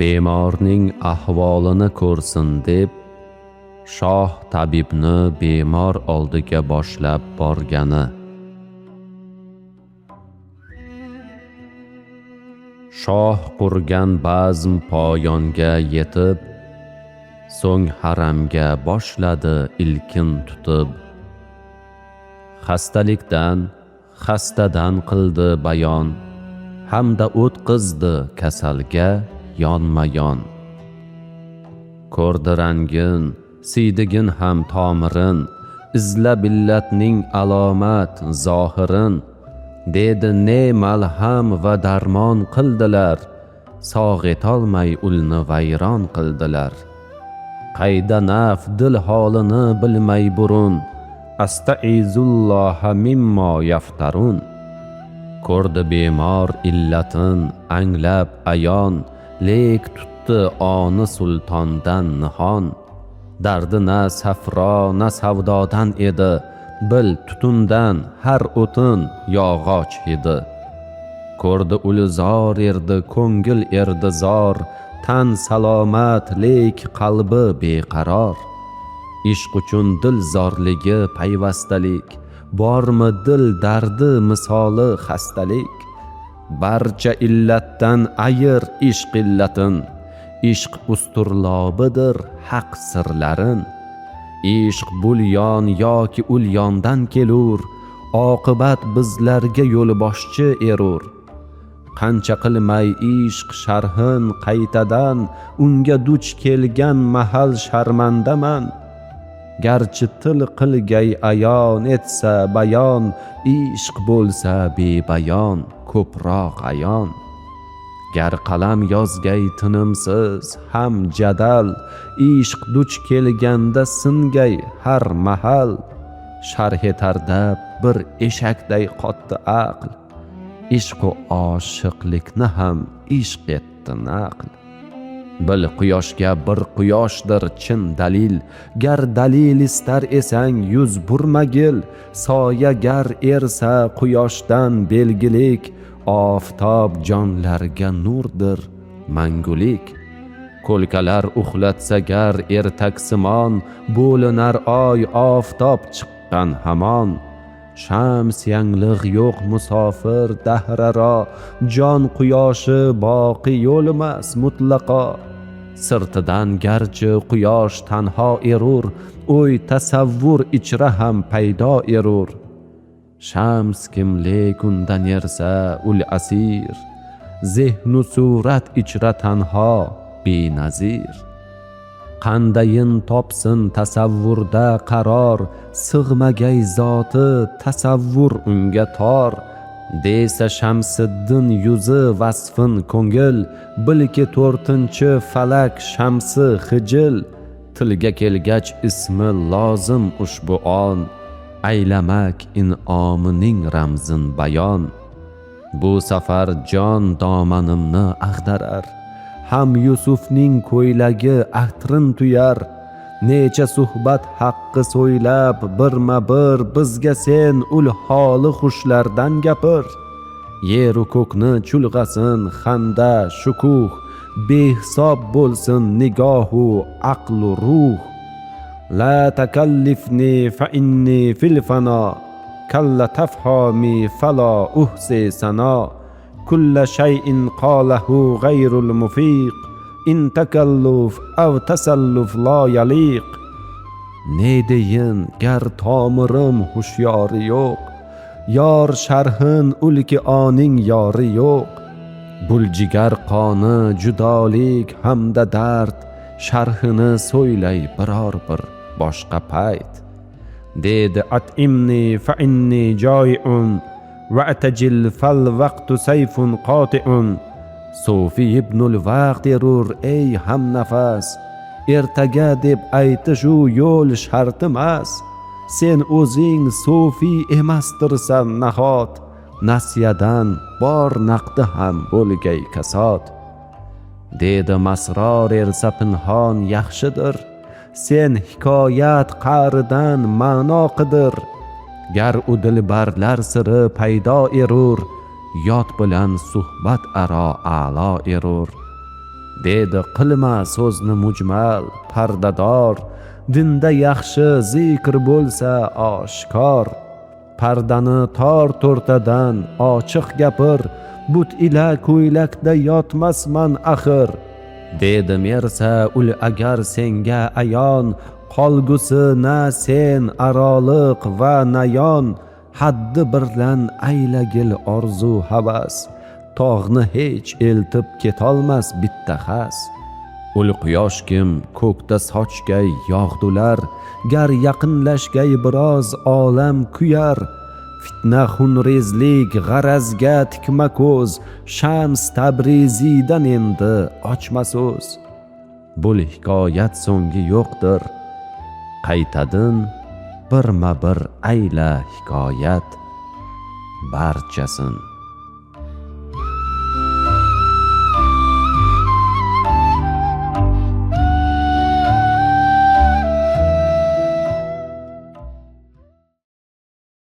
bemorning ahvolini ko'rsin deb shoh tabibni bemor oldiga boshlab borgani. Shoh qurgan bazm poyonga yetib, so'ng haramga boshladi ilkin tutib. Xastadan qildi bayon, hamda o'tqizdi kasalga yonma-yon. Ko'rdi rangin, siydigin ham tomirin, izla billatning alomat zohirin. Dedi ne malham va darmon qildilar, sog' etolmay ulni vayron qildilar. Qayda naf dil holini bilmay burun, astaizulloha mimmo yaftarun. Ko'rdi bemor illatin anglab ayon, lek tutdi oni sultondan nihon. Dardi na safro na savdodan edi, bil tutundan har o'tin yog'och hidi. Ko'rdi ulzor erdi ko'ngil erdi zor, tan salomat lek qalbi beqaror. Ishq uchun dil zorligi payvastalik, bormi dil dardi misoli xastalik. Barcha illatdan ayir ishq illatin, ishq usturlobidir haq sirlarin. Ishq bulyon yoki ulyondan kelur, oqibat bizlarga yo'lboshchi erur. Qancha qilmay ishq sharhin qaytadan, unga duch kelgan mahal sharmandaman. Garchi til qilgay ayon etsa bayon, ishq bo'lsa bebayon ko'proq ayon. Gar qalam yozgay tinimsiz ham jadal, ishq duch kelganda singay har mahal. Sharh etarda bir eshakday qotdi aql, ishq u oshiqlikni ham ishq etdi naql. Bil quyoshga bir quyoshdir chin dalil, gar dalil istar esang yuz burmagil. Soya gar ersa quyoshdan belgilik, oftob jonlarga nurdir mangulik. Ko'lkalar uxlatsa gar ertaksimon, bo'linar oy oftob chiqqan hamon. Shams yanglig' yo'q musofir dahraro, jon quyoshi boqi yo'lmas mutlaqo. Sirtidan garchi quyosh tanho erur, o'y tasavvur ichra ham paydo erur. Shams kimlik undan ersa ul asir, zehnu surat ichra tanho benazir. Qandayin topsin tasavvurda qaror, sig'magay zoti tasavvur unga tor. Desa Shamsiddin yuzi vasfin ko'ngil, bilki 4-chi falak shamsi hijil. Tilga kelgach ismi lozim ushbu on, aylamak in'omining ramzin bayon. Bu safar jon domanimni ag'darar, ham Yusufning ko'ylagi atrin tuyar. Necha suhbat haqqi so'ylab birma bir, bizga sen ul holi xushlardan gapir. Yeru ko'kni chulg'asin xanda shukuh, behisob bo'lsin nigohu aqlu ruh. La takallifni fa inni fil fana, kalla tafhami fala uhsi sana. Kulla shay'in qalahu ghayrul mufiq, in takalluf aw tasalluf la yaliq. Ne deyin gar tomirim hushyori yo'q, yor sharhin ulki oning yori yo'q. Buljigar qoni judolik hamda dard, sharhini so'ylay biror bir boshqa payt. Dedi at'imni fa inni joi'un, wa'tajil fal vaqtu sayfun qoti'un. Sufi ibnul vaqt erur ey ham nafas, ertaga deb aytish u yo'l shart emas. Sen o'zing sufi emasdirsan nahot, nasiyadan bor naqdi ham bo'lgay kasod. Dedi masror ersa pinhon yaxshidir, sen hikoyat qa'ridan ma'no qidir. Gar u dilbarlar siri paydo erur, yot bilan suhbat aro a'lo erur. dedi qilma so'zni mujmal pardador, dinda yaxshi zikr bo'lsa oshkor. Pardani tor to'rtadan ochiq gapir, but ila ko'ylakda yotmasman axir. Dedi mersa ul agar senga ayon, qolgusi na sen aroliq va nayon. Haddi birlan aylagil orzu havas, tog'ni hech eltib ketolmas bitta xas. Ul quyosh kim ko'kda sochgay yog'dular, gar yaqinlashgay biroz olam kuyar. Fitna xunrezlik g'arazga tikma ko'z, Shams Tabriziydan endi ochma so'z. Bu hikoyat so'ngi yo'qdir, qaytadin birma bir ayla hikoyat barchasin.